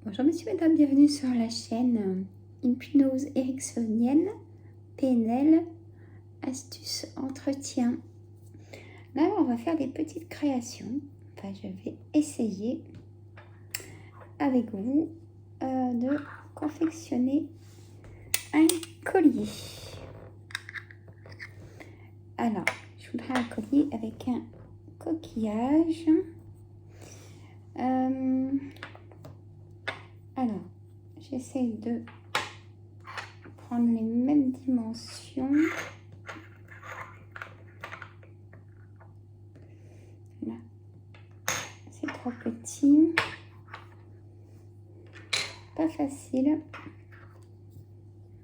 Bonjour monsieur, mesdames, bienvenue sur la chaîne Hypnose Ericksonienne, PNL, astuces, entretien. Là, on va faire des petites créations. Enfin, je vais essayer avec vous de confectionner un collier. Alors, je voudrais un collier avec un coquillage. Alors, j'essaie de prendre les mêmes dimensions. Là, c'est trop petit. Pas facile.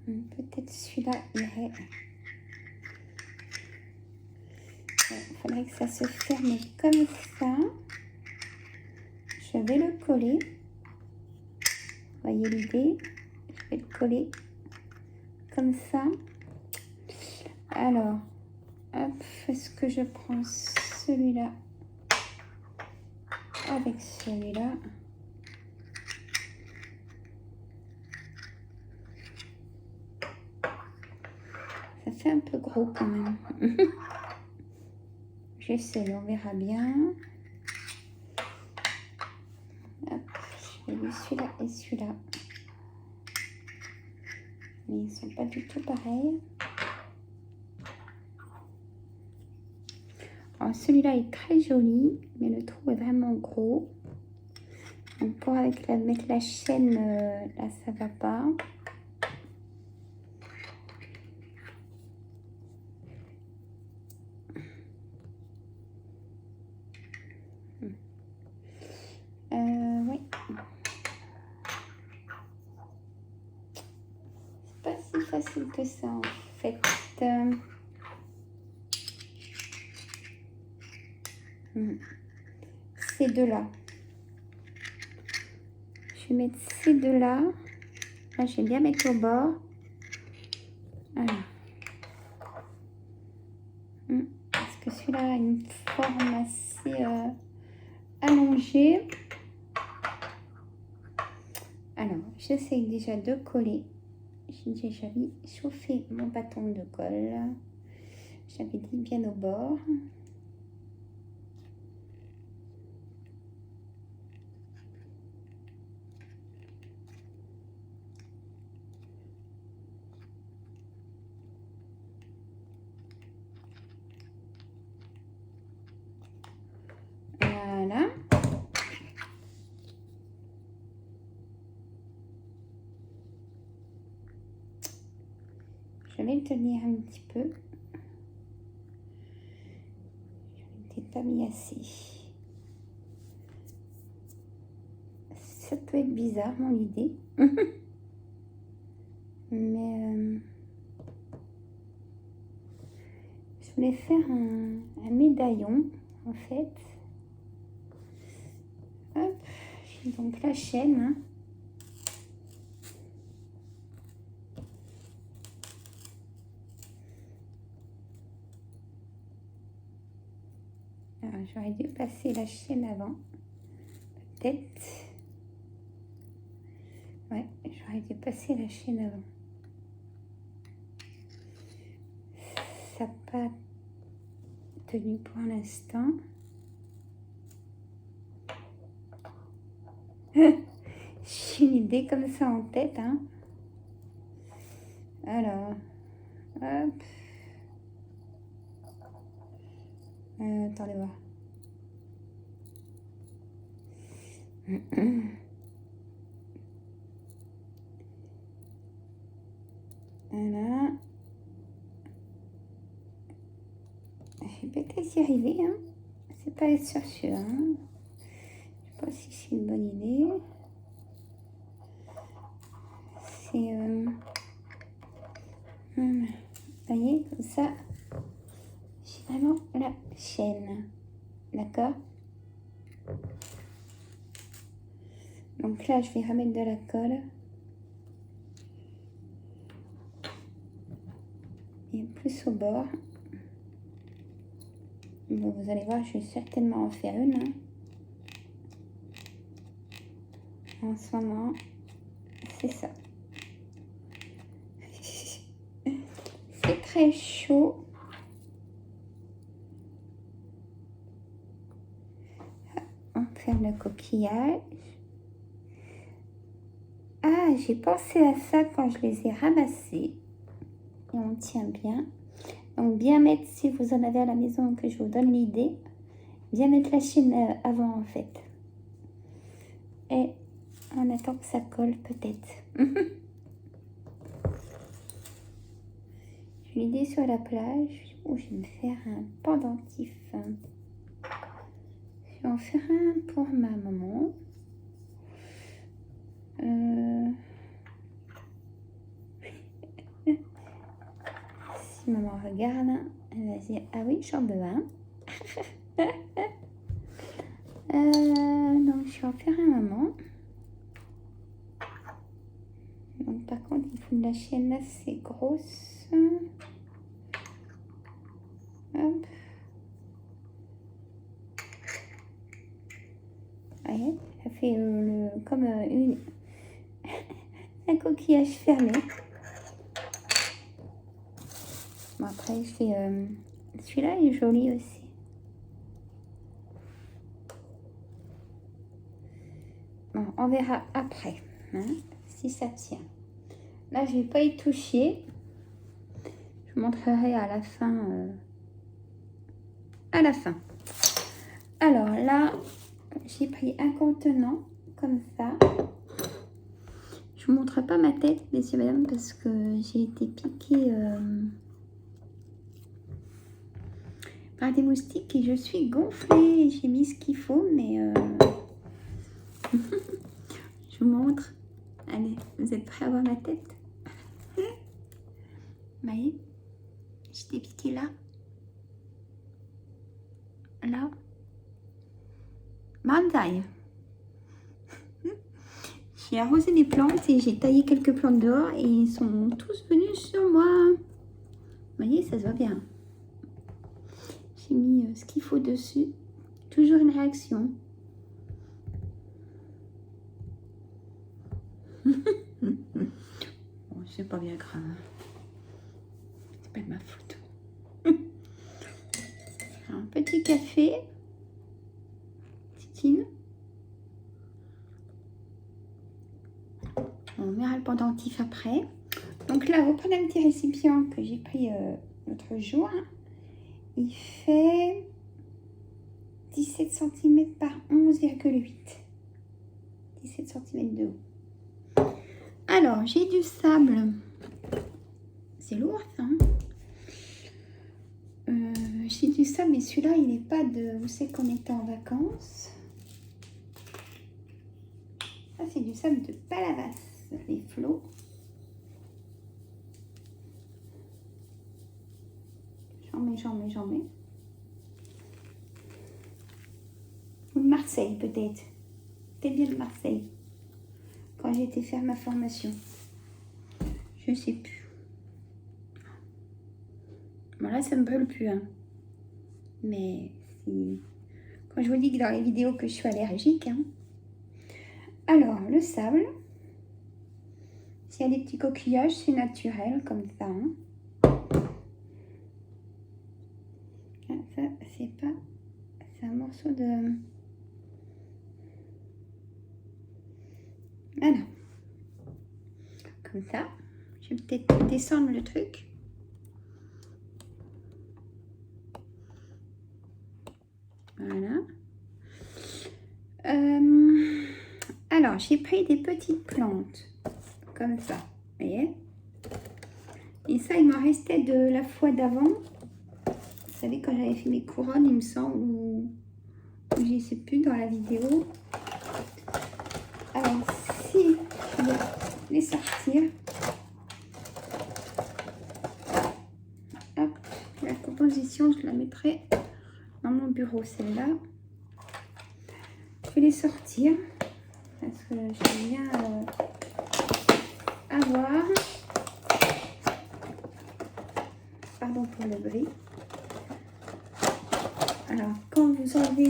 Peut-être celui-là irait. Il faudrait que ça se ferme comme ça. Je vais le coller. Vous voyez l'idée? Je vais le coller comme ça. Alors, hop, est-ce que je prends celui-là avec celui-là? Ça fait un peu gros quand même. J'essaye, on verra bien. Hop, je vais celui-là et celui-là. Mais ils ne sont pas du tout pareils. Alors celui-là est très joli, mais le trou est vraiment gros. Donc pour mettre la chaîne, là ça va pas. Oui. C'est pas si facile que ça en fait. Ces deux-là. Je vais mettre ces deux-là. Là, je vais bien mettre au bord. Voilà. Parce que celui-là a une forme assez allongée. Alors, j'essaye déjà de coller. J'ai déjà mis chauffer mon bâton de colle. J'avais dit bien au bord. Voilà. Je vais le tenir un petit peu. Je n'étais pas mis assez. Ça peut être bizarre, mon idée. Mais je voulais faire un médaillon, en fait. Hop, j'ai donc la chaîne. Hein. J'aurais dû passer la chaîne avant. Peut-être. Ouais, j'aurais dû passer la chaîne avant. Ça n'a pas tenu pour l'instant. J'ai une idée comme ça en tête. Hein. Alors, hop. Attendez voir. Voilà. Je vais peut-être y arriver. Hein. C'est pas être sûr. Hein. Je sais pas si c'est une bonne idée. C'est... vous voyez, comme ça, j'ai vraiment la chaîne. D'accord? Donc là, je vais remettre de la colle. Et plus au bord. Bon, vous allez voir, je vais certainement en faire une. Hein. En ce moment, c'est ça. C'est très chaud. On ferme le coquillage. Ah, j'ai pensé à ça quand je les ai ramassés. Et on tient bien. Donc bien mettre, si vous en avez à la maison, que je vous donne l'idée, bien mettre la chaîne avant en fait. Et on attend que ça colle peut-être. J'ai l'idée sur la plage où je vais me faire un pendentif. Je vais en faire un pour ma maman. Si maman regarde, elle va dire ah oui, j'en veux un. Donc je vais en faire un maman. Donc par contre il faut de la chaîne assez grosse. Hop. Voyez, ça fait comme un coquillage fermé. Bon, après, je fais celui-là est joli aussi. Bon, on verra après hein, si ça tient. Là, je vais pas y toucher. Je vous montrerai à la fin. Alors là, j'ai pris un contenant comme ça. Je vous montre pas ma tête, messieurs, mesdames, parce que j'ai été piquée par des moustiques et je suis gonflée. J'ai mis ce qu'il faut, mais je vous montre. Allez, vous êtes prêts à voir ma tête? Vous voyez, j'étais piquée là. Là. Mandaille. J'ai arrosé les plantes et j'ai taillé quelques plantes dehors et ils sont tous venus sur moi. Vous voyez, ça se voit bien. J'ai mis ce qu'il faut dessus. Toujours une réaction. Bon, c'est pas bien grave. C'est pas de ma faute. Un petit café. Titine. On verra le pendentif après. Donc là, vous prenez un petit récipient que j'ai pris l'autre jour. Il fait 17 cm par 11,8. 17 cm de haut. Alors, j'ai du sable. C'est lourd, ça. J'ai du sable, mais celui-là, il n'est pas de... Vous savez qu'on était en vacances. Ça, c'est du sable de Palavas, les flots. J'en mets. Ou de Marseille, peut-être. Peut-être bien de Marseille. Quand j'ai été faire ma formation. Je sais plus. Bon, là, ça me brûle plus. Hein. Mais si... Quand je vous dis que dans les vidéos que je suis allergique. Hein. Alors, le sable. S'il y a des petits coquillages, c'est naturel, comme ça. Hein. Ça, c'est pas... C'est un morceau de... Voilà. Comme ça. Je vais peut-être descendre le truc. Voilà. Alors, j'ai pris des petites plantes. Comme ça. Vous voyez? Et ça, il m'en restait de la fois d'avant. Vous savez, quand j'avais fait mes couronnes, il me semble, ou je ne sais plus dans la vidéo. Alors, si je vais les sortir, hop, la composition, je la mettrai dans mon bureau, celle-là. Je vais les sortir parce que j'aime bien avoir. Pardon pour le bruit. Alors, quand vous enlevez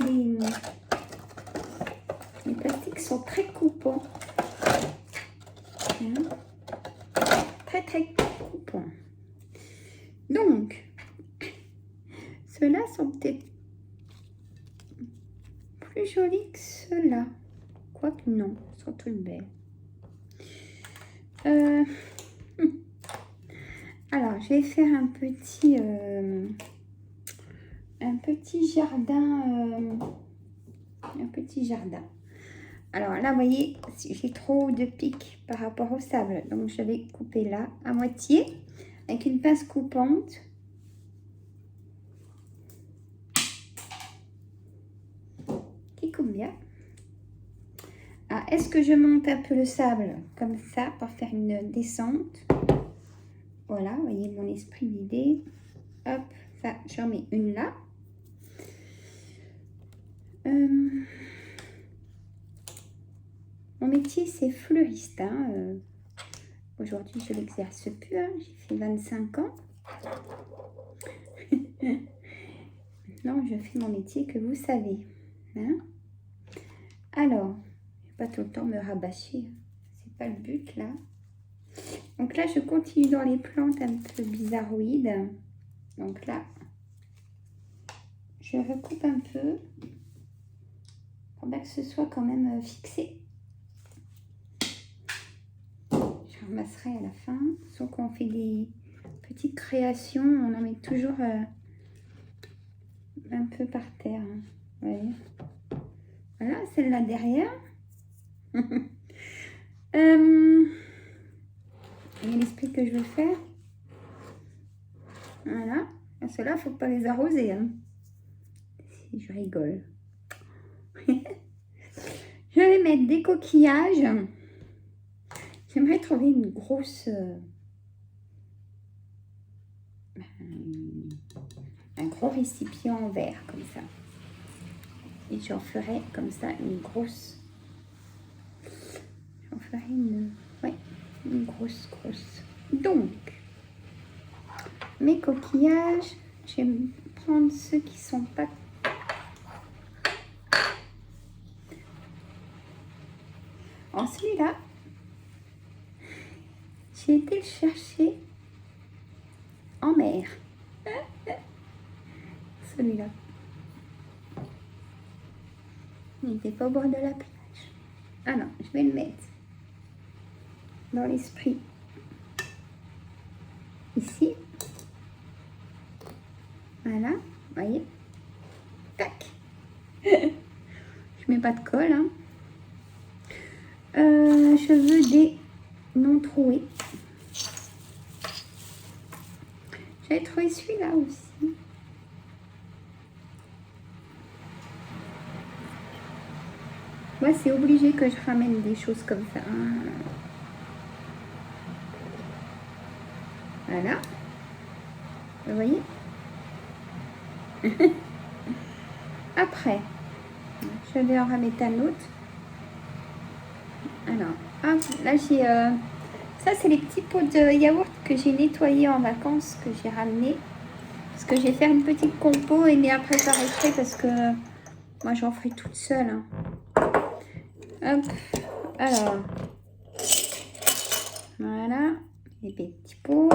les plastiques sont très coupants. Quoique non, elles sont toutes belles. Alors, je vais faire un petit jardin. Un petit jardin. Alors là, vous voyez, j'ai trop de pics par rapport au sable. Donc, je vais couper là à moitié avec une pince coupante. Qui coupe bien. Ah, est-ce que je monte un peu le sable comme ça pour faire une descente? Voilà, vous voyez mon esprit d'idée. Hop, ça, j'en mets une là. Mon métier, c'est fleuriste. Hein. Aujourd'hui, je ne l'exerce plus. Hein. J'ai fait 25 ans. Non, je fais mon métier que vous savez. Hein. Alors, je ne vais pas tout le temps me rabâcher. C'est pas le but, là. Donc là, je continue dans les plantes un peu bizarroïdes. Donc là, je recoupe un peu pour bien que ce soit quand même fixé. Je ramasserai à la fin. Sauf qu'on fait des petites créations, on en met toujours un peu par terre. Hein. Vous voyez. Voilà, celle-là derrière. Il y a l'esprit que je veux faire. Voilà. Ceux-là, il ne faut pas les arroser. Hein. Si je rigole. Je vais mettre des coquillages. J'aimerais trouver une grosse... un gros récipient en verre, comme ça. Et j'en ferai comme ça une grosse... J'en ferai une... Ouais, une grosse. Donc, mes coquillages, je vais prendre ceux qui sont pas... En celui-là, j'ai été le chercher en mer. Celui-là. Il n'était pas au bord de la plage. Ah non, je vais le mettre dans l'esprit. Ici. Voilà, vous voyez. Tac. Je mets pas de colle. Hein. Je veux des non troués. J'avais trouvé celui-là aussi. Moi, c'est obligé que je ramène des choses comme ça. Voilà. Vous voyez? Après, je vais en remettre un autre. Alors, hop, là j'ai... ça, c'est les petits pots de yaourt que j'ai nettoyés en vacances, que j'ai ramenés. Parce que je vais faire une petite compo et mais après j'arrêterai parce que moi j'en ferai toute seule. Hein. Hop, alors, voilà, les petits pots.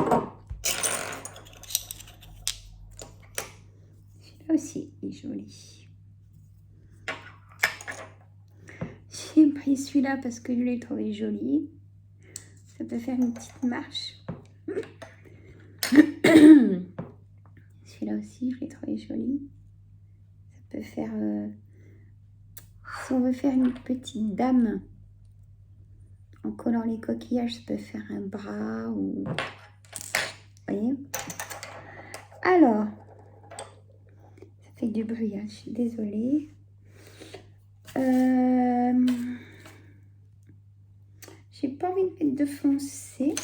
Celui-là aussi est joli. J'ai pris celui-là parce que je l'ai trouvé joli. Ça peut faire une petite marche. Celui-là aussi, je l'ai trouvé joli. Ça peut faire... si on veut faire une petite dame en collant les coquillages, ça peut faire un bras ou... Vous voyez? Alors, ça fait du bruit, hein, je suis désolée. J'ai pas envie de mettre de foncé.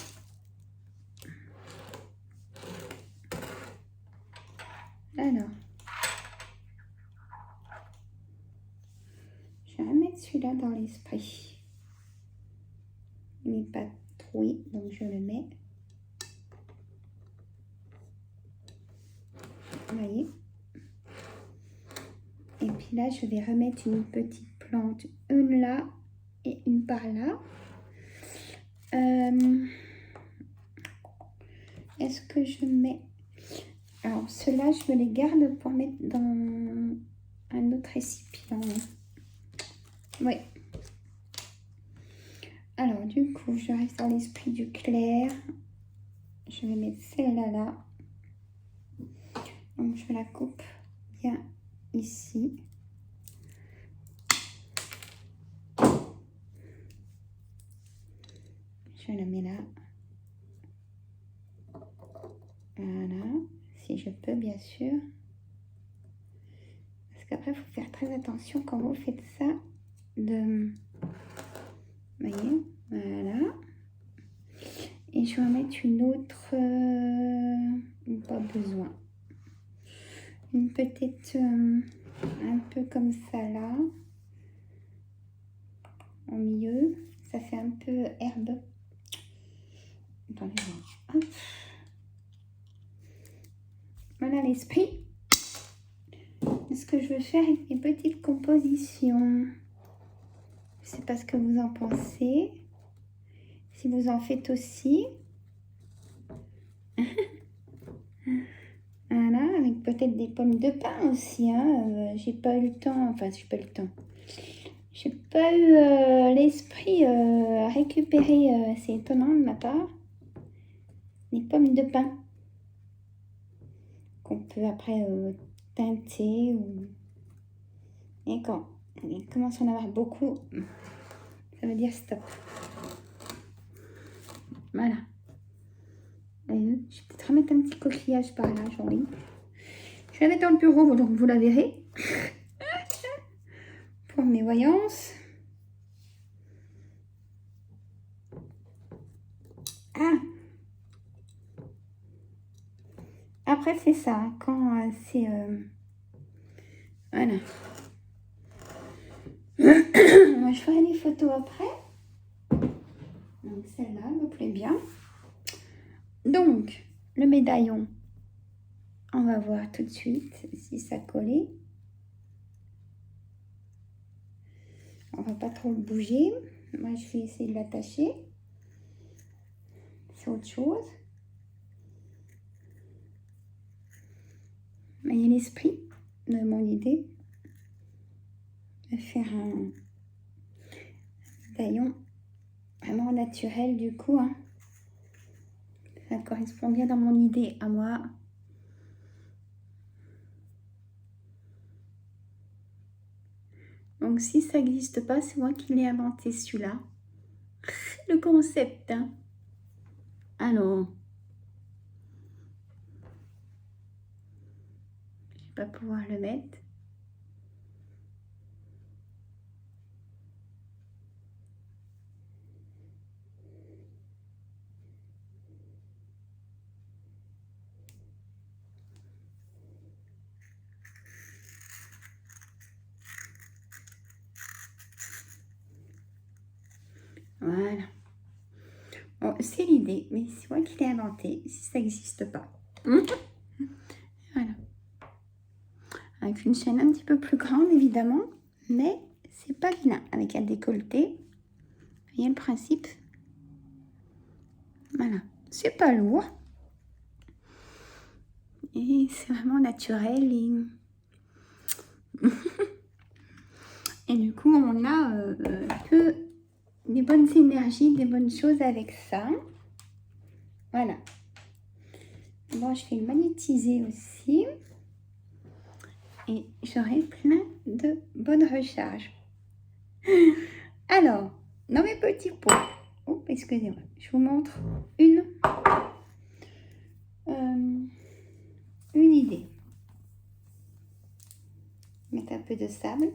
Alors, je vais remettre celui-là dans l'esprit. Il n'est pas troué, donc je le mets. Vous voyez? Et puis là, je vais remettre une petite plante, une là et une par là. Est-ce que je mets... Alors, ceux-là, je me les garde pour mettre dans un autre récipient. Oui. Alors, du coup, je reste dans l'esprit du clair. Je vais mettre celle-là là. Donc, je la coupe bien ici. Je la mets là. Voilà. Si je peux, bien sûr. Parce qu'après, il faut faire très attention quand vous faites ça. Vous voyez, voilà. Et je vais en mettre une autre. Pas besoin. Une peut-être un peu comme ça là. Au milieu. Ça fait un peu herbe. Attendez, hop. Voilà l'esprit. Ce que je veux faire avec mes petites compositions. Je sais pas ce que vous en pensez. Si vous en faites aussi. Voilà, avec peut-être des pommes de pin aussi. Hein. J'ai pas eu le temps. Enfin, j'ai pas eu le temps. J'ai pas eu l'esprit à récupérer. C'est étonnant de ma part. Les pommes de pin. Qu'on peut après teinter. Et quand il commence à en avoir beaucoup, ça veut dire stop. Voilà. Je vais peut-être remettre un petit coquillage par là, joli. Je vais la mettre dans le bureau, donc vous la verrez. Pour mes voyances. Ah! Après, c'est ça, hein, quand c'est... Voilà. Moi, je ferai les photos après. Donc, celle-là me plaît bien. Donc, le médaillon, on va voir tout de suite si ça collait. On va pas trop le bouger. Moi, je vais essayer de l'attacher. C'est autre chose. Mais il y a l'esprit de mon idée de faire un médaillon vraiment naturel du coup. Hein. Ça correspond bien dans mon idée à moi. Donc si ça n'existe pas, c'est moi qui l'ai inventé celui-là. Le concept. Hein. Alors, je vais pas pouvoir le mettre. Voilà. Bon, c'est l'idée, mais c'est moi qui l'ai inventé, si ça n'existe pas. Voilà. Avec une chaîne un petit peu plus grande, évidemment, mais c'est pas vilain. Avec un décolleté, vous voyez le principe. Voilà. C'est pas lourd. Et c'est vraiment naturel. Et du coup, on a que des bonnes énergies, des bonnes choses avec ça. Voilà. Bon, je vais le magnétiser aussi. Et j'aurai plein de bonnes recharges. Alors, dans mes petits pots. Oh, excusez-moi. Je vous montre une idée. Mettre un peu de sable.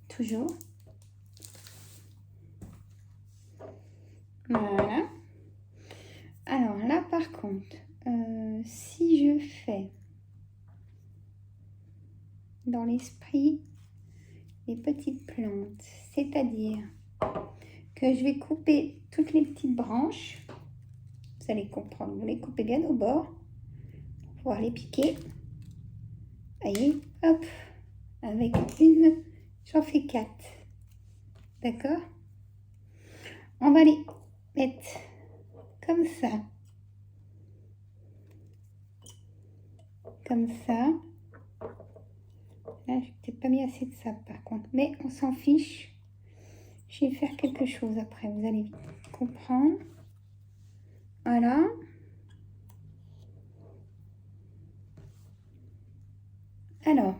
Toujours. Voilà. Alors là, par contre, si je fais dans l'esprit les petites plantes, c'est-à-dire que je vais couper toutes les petites branches, vous allez comprendre, vous les coupez bien au bord pour pouvoir les piquer. Voyez, hop, avec une, j'en fais 4. D'accord? On va les mettre comme ça. Comme ça. Là, j'ai peut-être pas mis assez de sable par contre, mais on s'en fiche. Je vais faire quelque chose après, vous allez comprendre. Voilà. Alors.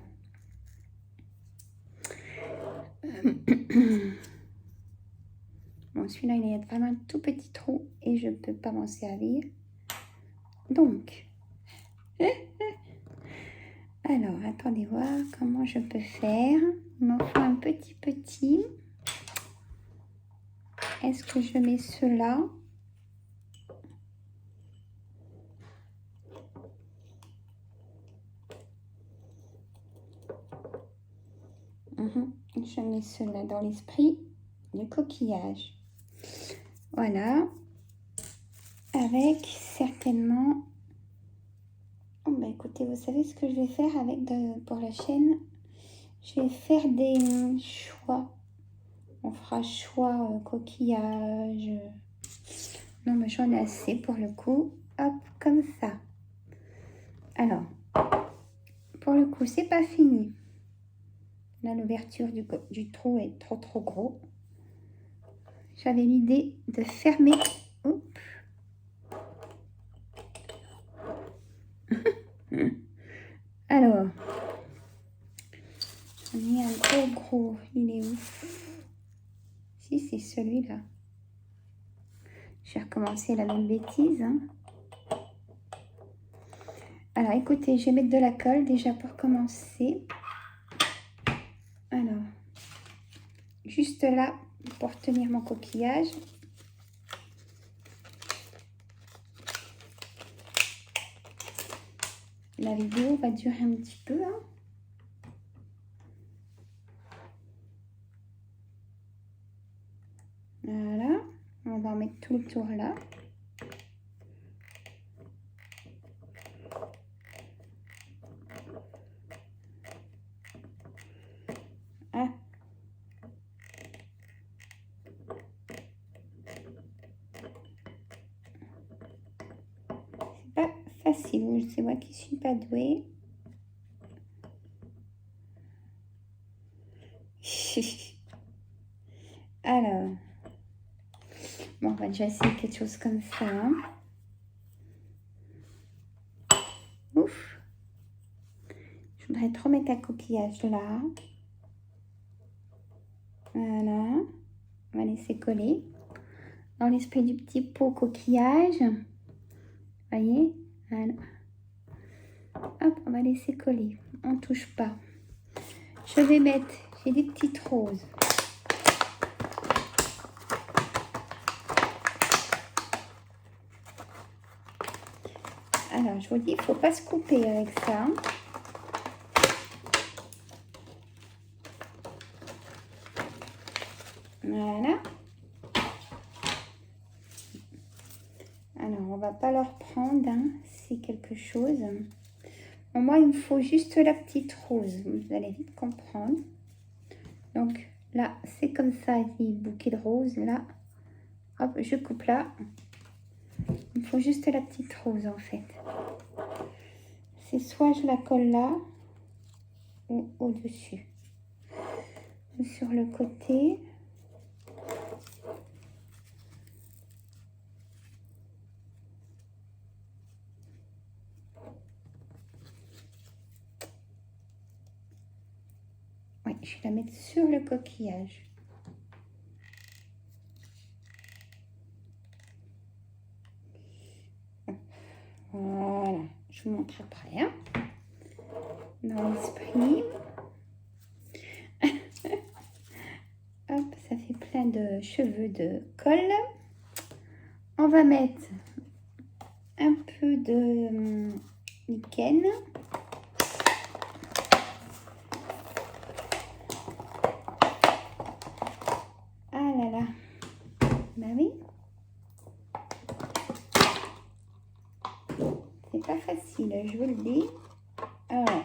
Bon, celui-là, il y a vraiment un tout petit trou et je ne peux pas m'en servir. Donc, alors, attendez voir comment je peux faire. Il m'en faut un petit. Est-ce que je mets cela? Je mets cela dans l'esprit du coquillage. Voilà. Avec certainement... Oh, bah écoutez, vous savez ce que je vais faire avec pour la chaîne? Je vais faire des choix. On fera choix coquillage. Non, mais j'en ai assez pour le coup. Hop, comme ça. Alors, pour le coup, c'est pas fini. Là, l'ouverture du trou est trop gros. J'avais l'idée de fermer. Oups. Alors, j'en ai un gros. Il est où? Si, c'est celui-là. Je vais recommencer la même bêtise. Hein. Alors, écoutez, je vais mettre de la colle déjà pour commencer. Alors, juste là pour tenir mon coquillage. La vidéo va durer un petit peu. Hein. Voilà, on va en mettre tout le tour là. Ah. C'est pas facile, c'est moi qui suis pas douée. Alors, bon, on va déjà essayer quelque chose comme ça. Hein. Ouf. Je voudrais trop mettre un coquillage là. Voilà. On va laisser coller. Dans l'esprit du petit pot coquillage. Voyez? Voilà. Hop, on va laisser coller. On ne touche pas. Je vais mettre, j'ai des petites roses. Alors, je vous dis, il ne faut pas se couper avec ça. Voilà. Alors, on va pas leur prendre, hein, c'est quelque chose. Bon, moi, il me faut juste la petite rose. Vous allez vite comprendre. Donc, là, c'est comme ça, il y a un bouquet de roses, là. Hop, je coupe là. Il me faut juste la petite rose, en fait. C'est soit je la colle là, ou au-dessus. Ou sur le côté. Oui, je vais la mettre sur le coquillage. Voilà, je vous montre après. Hein. Dans l'esprit. Hop, ça fait plein de cheveux de colle. On va mettre un peu de lichen. Ah là là. Bah oui. C'est pas facile, je vous le dis. Alors,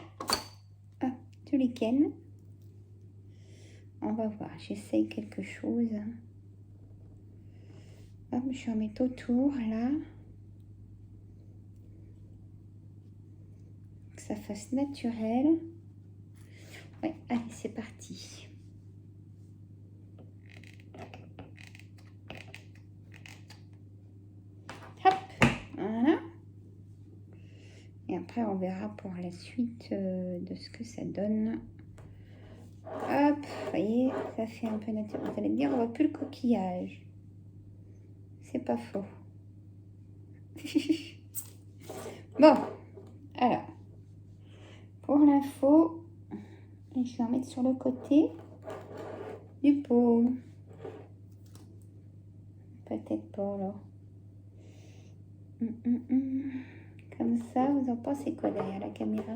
hop, du lichen. On va voir, j'essaye quelque chose. Hop, je vais en mettre autour, là. Que ça fasse naturel. Ouais, allez, c'est parti. Et après, on verra pour la suite de ce que ça donne. Hop, vous voyez, ça fait un peu naturel. Vous allez me dire, on voit plus le coquillage. C'est pas faux. Bon, alors, pour l'info, je vais en mettre sur le côté du pot. Peut-être pas, là. Comme ça, vous en pensez quoi derrière la caméra?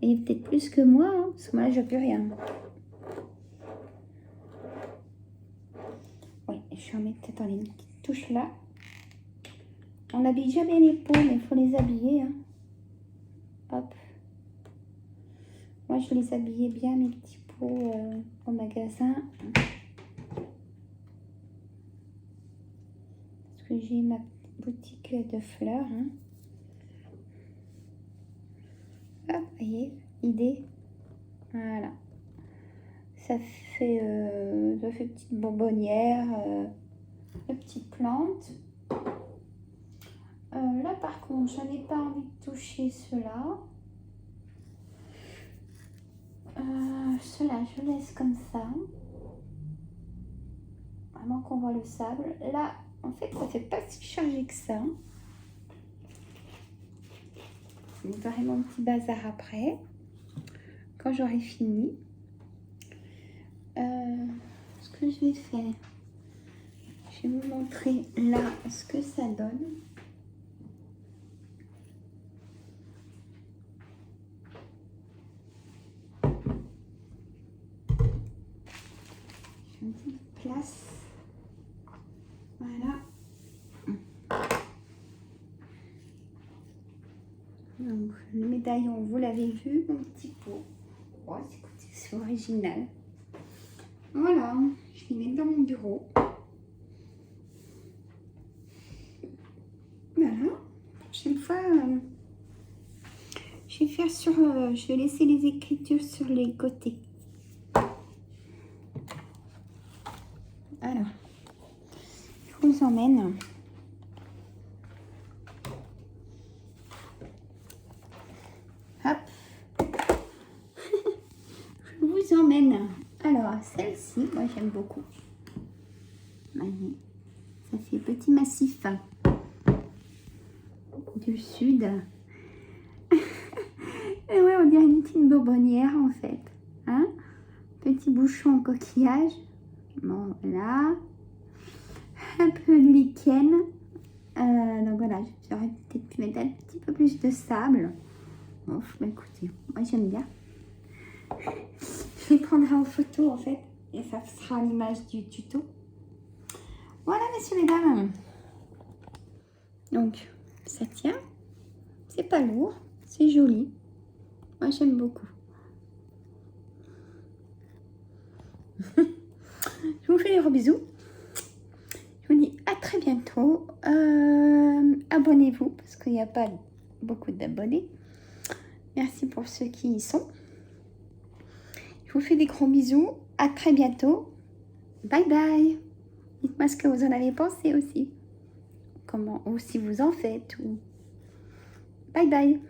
Et peut-être plus que moi, hein, parce que moi, je vois plus rien. Oui, je vais en mettre peut-être une petite touche là. On n'habille jamais les pots, mais il faut les habiller. Hein. Hop. Moi, je les habillais bien, mes petits pots au magasin. Parce que j'ai ma boutique de fleurs. Hein. Hop, vous voyez, idée. Voilà. Ça fait petite bonbonnière, de petites plantes. Là, par contre, je n'ai pas envie de toucher cela. Cela, je laisse comme ça. Vraiment qu'on voit le sable. Là, en fait, ça fait pas si chargé que ça. Je ferai mon petit bazar après, quand j'aurai fini. Ce que je vais faire, je vais vous montrer là ce que ça donne. Une petite place. Voilà. Donc, le médaillon, vous l'avez vu, mon petit pot. Oh, écoutez, c'est original. Voilà, je vais mettre dans mon bureau. Voilà. La prochaine fois, je vais faire sur. Je vais laisser les écritures sur les côtés. Alors, je vous emmène. Hop. Je vous emmène. Alors, celle-ci, moi j'aime beaucoup. Voyez, ça fait petit massif du sud. Et ouais, on dirait une petite bonbonnière en fait. Hein? Petit bouchon en coquillage. Bon, là. Un peu de lichen. Donc voilà, j'aurais peut-être pu mettre un petit peu plus de sable. Bon, bah écoutez, moi j'aime bien. Je les prendrai en photo en fait. Et ça sera l'image du tuto. Voilà, messieurs, mesdames. Donc, ça tient. C'est pas lourd. C'est joli. Moi, j'aime beaucoup. Je vous fais des gros bisous. Je vous dis à très bientôt. Abonnez-vous parce qu'il n'y a pas beaucoup d'abonnés. Merci pour ceux qui y sont. Je vous fais des gros bisous. À très bientôt. Bye bye. Dites-moi ce que vous en avez pensé aussi. Comment, ou si vous en faites. Ou... Bye bye.